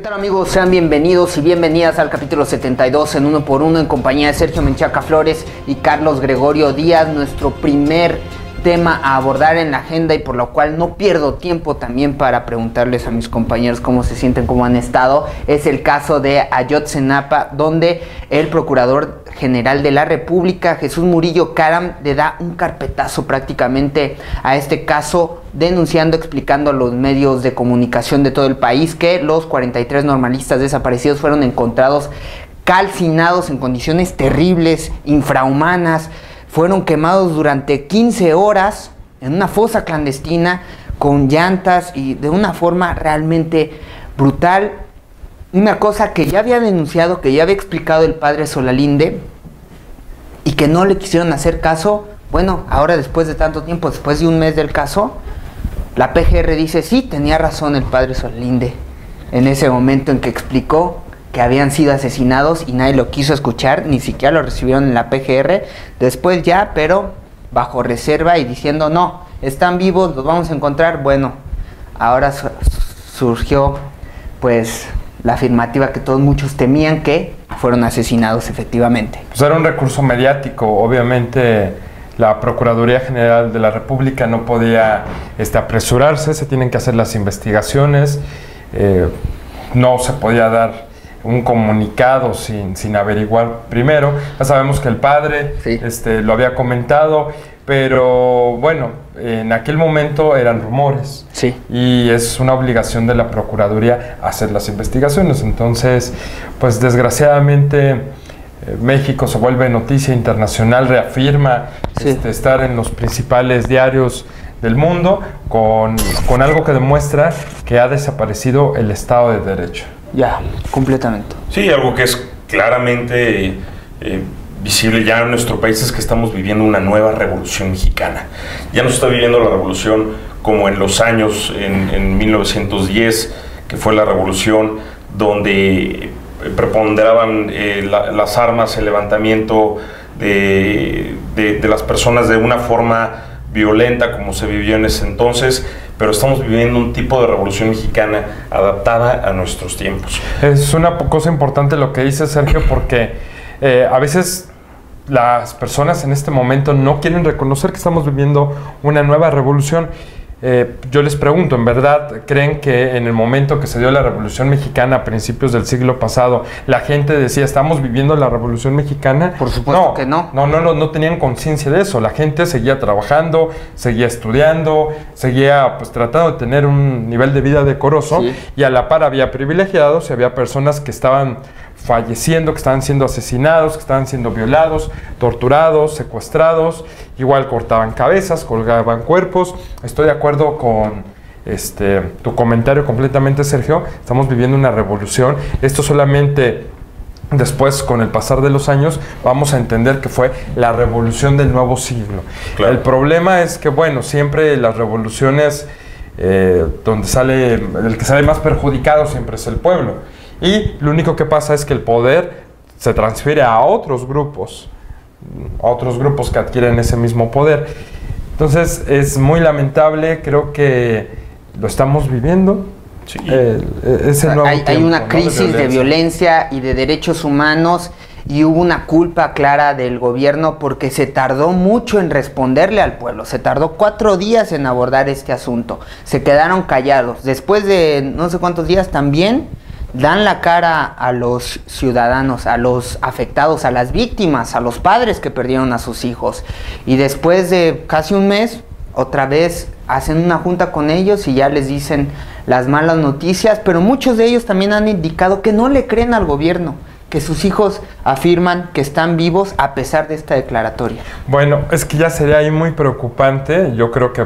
¿Qué tal, amigos? Sean bienvenidos y bienvenidas al capítulo 72 en Uno por Uno en compañía de Sergio Menchaca Flores y Carlos Gregorio Díaz. Nuestro primer tema a abordar en la agenda, y por lo cual no pierdo tiempo también para preguntarles a mis compañeros cómo se sienten, cómo han estado, es el caso de Ayotzinapa, donde el Procurador General de la República, Jesús Murillo Caram, le da un carpetazo prácticamente a este caso, denunciando, explicando a los medios de comunicación de todo el país que los 43 normalistas desaparecidos fueron encontrados calcinados en condiciones terribles, infrahumanas. Fueron quemados durante 15 horas en una fosa clandestina con llantas y de una forma realmente brutal. Una cosa que ya había denunciado, que ya había explicado el padre Solalinde y que no le quisieron hacer caso. Bueno, ahora después de tanto tiempo, después de un mes del caso, la PGR dice, sí, tenía razón el padre Solalinde en ese momento en que explicó que habían sido asesinados y nadie lo quiso escuchar, ni siquiera lo recibieron en la PGR, después ya, pero bajo reserva y diciendo, no, están vivos, los vamos a encontrar. Bueno, ahora surgió pues la afirmativa que todos muchos temían, que fueron asesinados efectivamente. Pues era un recurso mediático, obviamente la Procuraduría General de la República no podía apresurarse, se tienen que hacer las investigaciones, no se podía dar un comunicado sin averiguar primero. Ya sabemos que el padre sí, lo había comentado, pero bueno, en aquel momento eran rumores, sí, y es una obligación de la Procuraduría hacer las investigaciones. Entonces, pues desgraciadamente México se vuelve noticia internacional, reafirma sí, estar en los principales diarios del mundo con algo que demuestra que ha desaparecido el Estado de Derecho. Ya, completamente. Sí, algo que es claramente visible ya en nuestro país es que estamos viviendo una nueva revolución mexicana. Ya no se está viviendo la revolución como en los años, en 1910, que fue la revolución donde preponderaban las armas, el levantamiento de las personas de una forma violenta como se vivió en ese entonces, pero estamos viviendo un tipo de revolución mexicana adaptada a nuestros tiempos. Es una cosa importante lo que dice Sergio, porque a veces las personas en este momento no quieren reconocer que estamos viviendo una nueva revolución. Yo les pregunto, ¿en verdad creen que en el momento que se dio la Revolución Mexicana a principios del siglo pasado, la gente decía, estamos viviendo la Revolución Mexicana? Por supuesto que no. No tenían conciencia de eso. La gente seguía trabajando, seguía estudiando, seguía pues tratando de tener un nivel de vida decoroso, sí, y a la par había privilegiados y había personas que estaban falleciendo, que estaban siendo asesinados, que estaban siendo violados, torturados, secuestrados, igual cortaban cabezas, colgaban cuerpos. Estoy de acuerdo con tu comentario completamente, Sergio. Estamos viviendo una revolución. Esto solamente después, con el pasar de los años, vamos a entender que fue la revolución del nuevo siglo. Claro. El problema es que, bueno, siempre las revoluciones, donde el que sale más perjudicado siempre es el pueblo. Y lo único que pasa es que el poder se transfiere a otros grupos que adquieren ese mismo poder. Entonces es muy lamentable, creo que lo estamos viviendo. Sí. Hay una crisis de violencia y de derechos humanos, y hubo una culpa clara del gobierno porque se tardó mucho en responderle al pueblo. Se tardó 4 días en abordar este asunto. Se quedaron callados. Después de no sé cuántos días también dan la cara a los ciudadanos, a los afectados, a las víctimas, a los padres que perdieron a sus hijos. Y después de casi un mes, otra vez hacen una junta con ellos y ya les dicen las malas noticias, pero muchos de ellos también han indicado que no le creen al gobierno, que sus hijos afirman que están vivos a pesar de esta declaratoria. Bueno, es que ya sería ahí muy preocupante. Yo creo que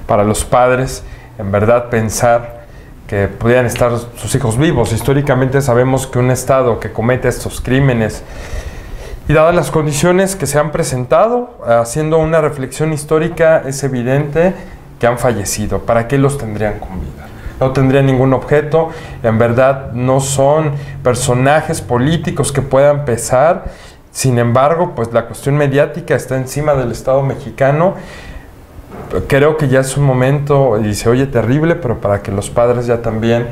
para los padres, en verdad, pensar que pudieran estar sus hijos vivos. Históricamente sabemos que un Estado que comete estos crímenes, y dadas las condiciones que se han presentado, haciendo una reflexión histórica, es evidente que han fallecido. ¿Para qué los tendrían con vida? No tendrían ningún objeto. En verdad no son personajes políticos que puedan pesar. Sin embargo, pues la cuestión mediática está encima del Estado mexicano. Creo que ya es un momento, y se oye terrible, pero para que los padres ya también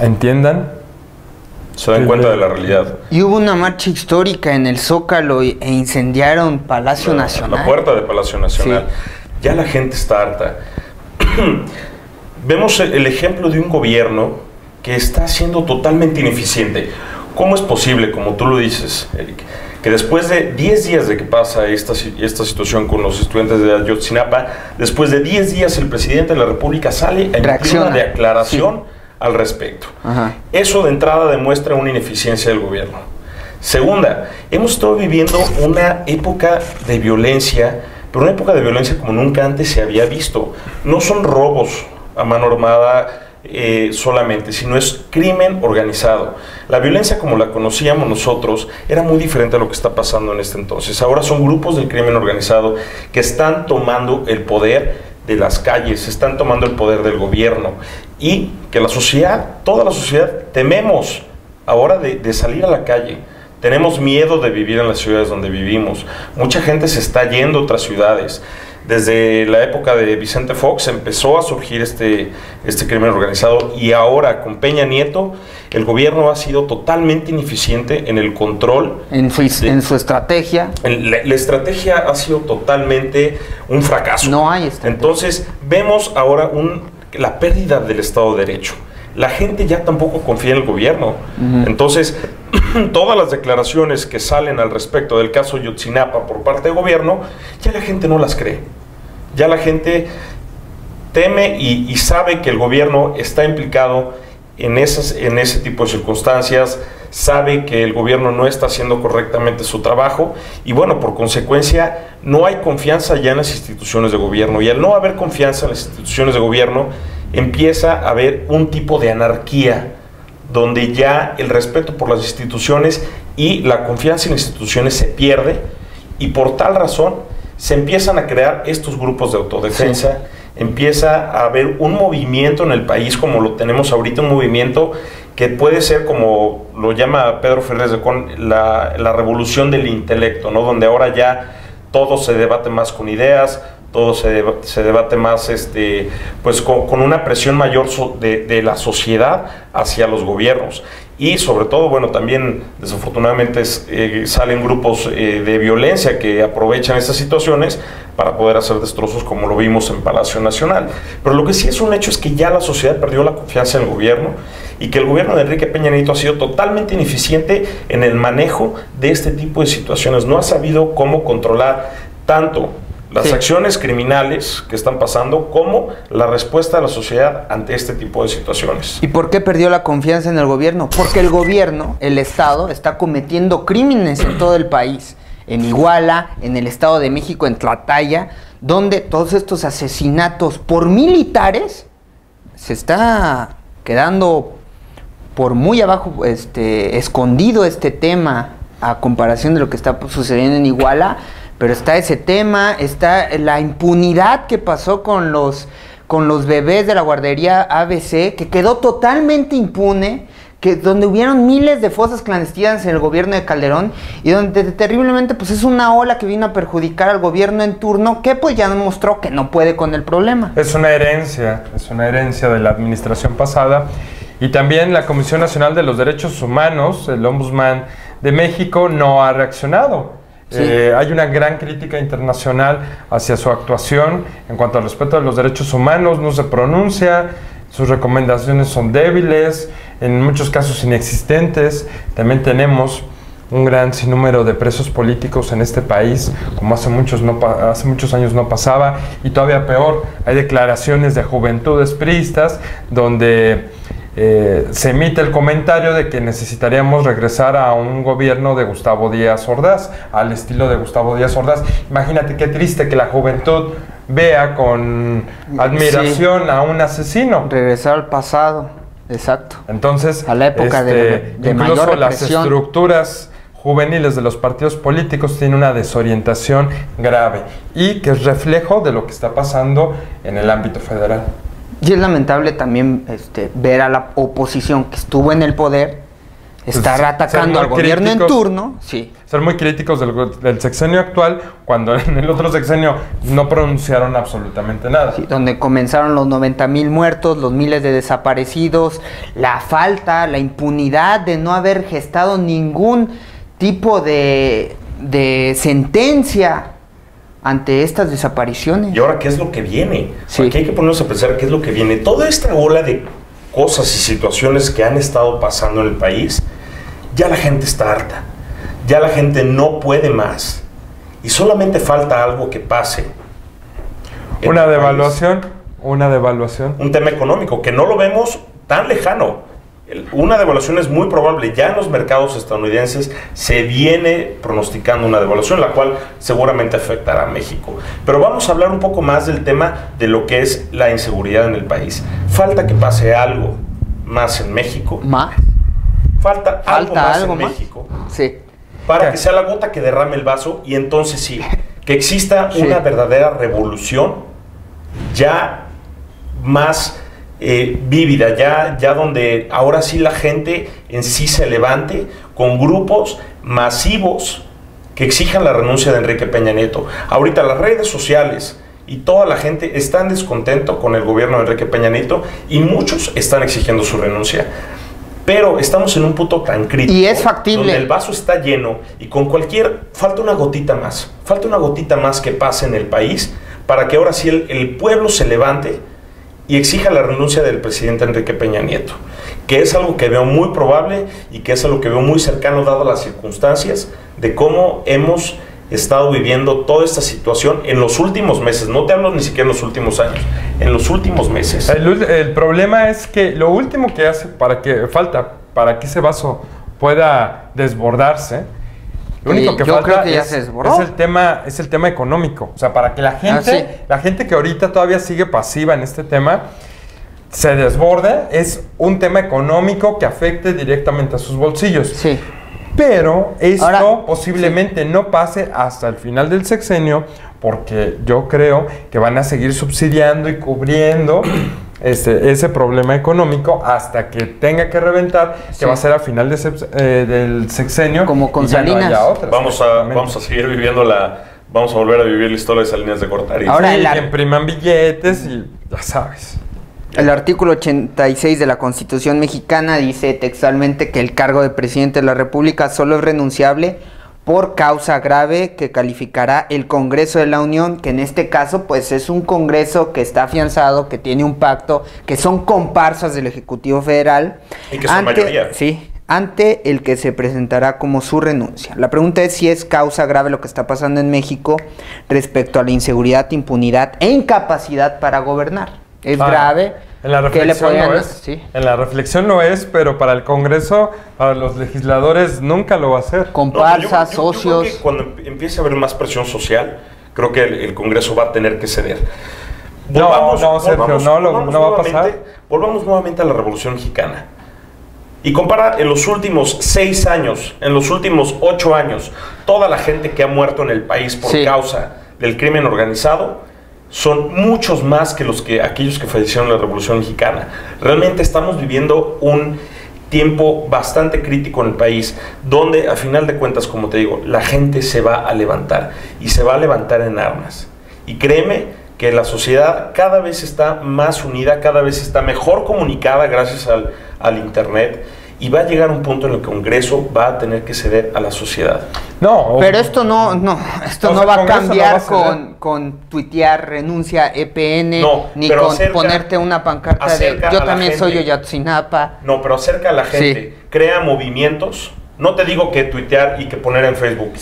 entiendan. Se dan cuenta de la realidad. Y hubo una marcha histórica en el Zócalo e incendiaron Palacio Nacional. La puerta de Palacio Nacional. Sí. Ya la gente está harta. Vemos el ejemplo de un gobierno que está siendo totalmente ineficiente. ¿Cómo es posible, como tú lo dices, Eric, que después de 10 días de que pasa esta situación con los estudiantes de Ayotzinapa, después de 10 días el presidente de la República sale a emitir una declaración al respecto? Ajá. Eso de entrada demuestra una ineficiencia del gobierno. Segunda, hemos estado viviendo una época de violencia, pero una época de violencia como nunca antes se había visto. No son robos a mano armada solamente, sino es crimen organizado. La violencia como la conocíamos nosotros era muy diferente a lo que está pasando en este entonces. Ahora son grupos del crimen organizado que están tomando el poder de las calles, están tomando el poder del gobierno, y que la sociedad, toda la sociedad, tememos ahora de salir a la calle. Tenemos miedo de vivir en las ciudades donde vivimos. Mucha gente se está yendo a otras ciudades. Desde la época de Vicente Fox empezó a surgir este crimen organizado, y ahora con Peña Nieto el gobierno ha sido totalmente ineficiente en el control. En su estrategia. La estrategia ha sido totalmente un fracaso. No hay estrategia. Entonces vemos ahora la pérdida del Estado de Derecho. La gente ya tampoco confía en el gobierno. Entonces, todas las declaraciones que salen al respecto del caso Ayotzinapa por parte del gobierno, ya la gente no las cree. Ya la gente teme y sabe que el gobierno está implicado en ese tipo de circunstancias, sabe que el gobierno no está haciendo correctamente su trabajo, y bueno, por consecuencia, no hay confianza ya en las instituciones de gobierno, y al no haber confianza en las instituciones de gobierno, empieza a haber un tipo de anarquía, donde ya el respeto por las instituciones y la confianza en las instituciones se pierde, y por tal razón se empiezan a crear estos grupos de autodefensa. Empieza a haber un movimiento en el país como lo tenemos ahorita, un movimiento que puede ser, como lo llama Pedro Ferriz de Con, la revolución del intelecto, ¿no? Donde ahora ya todo se debate más con ideas, todo se debate más pues con una presión mayor de la sociedad hacia los gobiernos. Y sobre todo, bueno, también desafortunadamente salen grupos de violencia que aprovechan estas situaciones para poder hacer destrozos, como lo vimos en Palacio Nacional. Pero lo que sí es un hecho es que ya la sociedad perdió la confianza en el gobierno, y que el gobierno de Enrique Peña Nieto ha sido totalmente ineficiente en el manejo de este tipo de situaciones. No ha sabido cómo controlar tanto las acciones criminales que están pasando como la respuesta de la sociedad ante este tipo de situaciones. ¿Y por qué perdió la confianza en el gobierno? Porque el gobierno, el Estado, está cometiendo crímenes en todo el país. En Iguala, en el Estado de México, en Tlaxcala, donde todos estos asesinatos por militares se está quedando por muy abajo, escondido este tema a comparación de lo que está sucediendo en Iguala. Pero está ese tema, está la impunidad que pasó con los bebés de la guardería ABC, que quedó totalmente impune, donde hubieron miles de fosas clandestinas en el gobierno de Calderón, y donde terriblemente pues es una ola que vino a perjudicar al gobierno en turno, que pues ya demostró que no puede con el problema. Es una herencia de la administración pasada. Y también la Comisión Nacional de los Derechos Humanos, el Ombudsman de México, no ha reaccionado. Sí. Hay una gran crítica internacional hacia su actuación en cuanto al respeto de los derechos humanos. No se pronuncia, sus recomendaciones son débiles, en muchos casos inexistentes. También tenemos un gran sinnúmero de presos políticos en este país, como hace muchos años no pasaba, y todavía peor, hay declaraciones de juventudes priistas donde se emite el comentario de que necesitaríamos regresar a un gobierno de Gustavo Díaz Ordaz, al estilo de Gustavo Díaz Ordaz. Imagínate qué triste que la juventud vea con admiración a un asesino. Regresar al pasado, exacto. Entonces, a la época de incluso mayor las estructuras juveniles de los partidos políticos tienen una desorientación grave, y que es reflejo de lo que está pasando en el ámbito federal. Y es lamentable también ver a la oposición que estuvo en el poder estar atacando al gobierno en turno, sí. Ser muy críticos del sexenio actual, cuando en el otro sexenio no pronunciaron absolutamente nada. Sí, donde comenzaron los 90,000 muertos, los miles de desaparecidos, la falta, la impunidad de no haber gestado ningún tipo de sentencia ante estas desapariciones. ¿Y ahora qué es lo que viene? Sí. Aquí hay que ponernos a pensar qué es lo que viene. Toda esta ola de cosas y situaciones que han estado pasando en el país, ya la gente está harta, ya la gente no puede más y solamente falta algo que pase. Una devaluación. Un tema económico que no lo vemos tan lejano. Una devaluación es muy probable. Ya en los mercados estadounidenses se viene pronosticando una devaluación, la cual seguramente afectará a México. Pero vamos a hablar un poco más del tema de lo que es la inseguridad en el país. Falta que pase algo más en México. ¿Más? Falta algo más en México. Sí. Para que sea la gota que derrame el vaso y entonces sí, que exista una verdadera revolución ya más vívida, ya donde ahora sí la gente en sí se levante con grupos masivos que exijan la renuncia de Enrique Peña Nieto. Ahorita las redes sociales y toda la gente están descontento con el gobierno de Enrique Peña Nieto y muchos están exigiendo su renuncia. Pero estamos en un punto tan crítico. Y es factible. Donde el vaso está lleno y con falta una gotita más que pase en el país para que ahora sí el pueblo se levante y exija la renuncia del presidente Enrique Peña Nieto, que es algo que veo muy probable y que es algo que veo muy cercano dado las circunstancias de cómo hemos estado viviendo toda esta situación en los últimos meses. No te hablo ni siquiera en los últimos años, en los últimos meses. El problema es que lo último que hace para que ese vaso pueda desbordarse, lo único que falta es el tema económico. O sea, para que la gente que ahorita todavía sigue pasiva en este tema se desborde, es un tema económico que afecte directamente a sus bolsillos. Sí. Pero esto posiblemente no pase hasta el final del sexenio, porque yo creo que van a seguir subsidiando y cubriendo ese problema económico hasta que tenga que reventar, que va a ser a final del sexenio. Como con Salinas. Vamos a seguir viviendo vamos a volver a vivir la historia de Salinas de Gortari. Ahora que impriman billetes y ya sabes. El artículo 86 de la Constitución mexicana dice textualmente que el cargo de presidente de la República solo es renunciable por causa grave que calificará el Congreso de la Unión, que en este caso pues es un Congreso que está afianzado, que tiene un pacto, que son comparsas del Ejecutivo Federal. Y que son mayoría. Sí, ante el que se presentará como su renuncia. La pregunta es si es causa grave lo que está pasando en México respecto a la inseguridad, impunidad e incapacidad para gobernar. Es grave. En la reflexión no es. Sí. En la reflexión no es, pero para el Congreso, para los legisladores, nunca lo va a hacer. Comparsas, socios. Yo creo que cuando empiece a haber más presión social, creo que el Congreso va a tener que ceder. No va a pasar. Volvamos nuevamente a la Revolución Mexicana. Y compara en los últimos 6 años, en los últimos 8 años, toda la gente que ha muerto en el país por causa del crimen organizado, son muchos más que aquellos que fallecieron en la Revolución Mexicana. Realmente estamos viviendo un tiempo bastante crítico en el país, donde a final de cuentas, como te digo, la gente se va a levantar y se va a levantar en armas. Y créeme que la sociedad cada vez está más unida, cada vez está mejor comunicada gracias al Internet. Y va a llegar un punto en el que el Congreso va a tener que ceder a la sociedad. Pero esto no va a cambiar con tuitear renuncia EPN, ni con ponerte una pancarta de yo también soy Ayotzinapa. No, pero acerca a la gente, crea movimientos. No te digo que tuitear y que poner en Facebook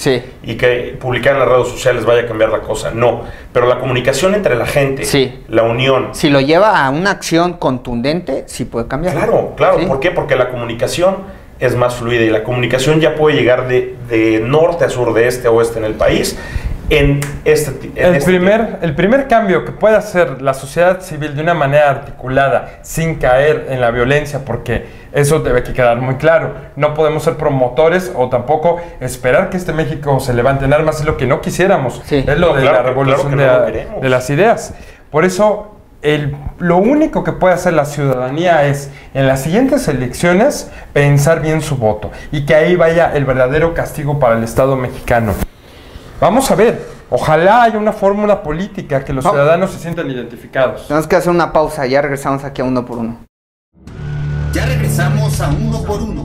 y que publicar en las redes sociales vaya a cambiar la cosa, no. Pero la comunicación entre la gente, la unión. Si lo lleva a una acción contundente, sí puede cambiar. Claro. ¿Sí? ¿Por qué? Porque la comunicación es más fluida y la comunicación ya puede llegar de norte a sur, de este a oeste en el país. El primer cambio que puede hacer la sociedad civil de una manera articulada, sin caer en la violencia, porque eso debe quedar muy claro. No podemos ser promotores o tampoco esperar que este México se levante en armas, es lo que no quisiéramos. Es lo de la revolución de las ideas. Por eso lo único que puede hacer la ciudadanía es, en las siguientes elecciones, pensar bien su voto y que ahí vaya el verdadero castigo para el Estado mexicano. Vamos a ver, ojalá haya una fórmula política que los ciudadanos se sientan identificados. Tenemos que hacer una pausa, ya regresamos aquí a Uno por Uno. Ya regresamos a Uno por Uno.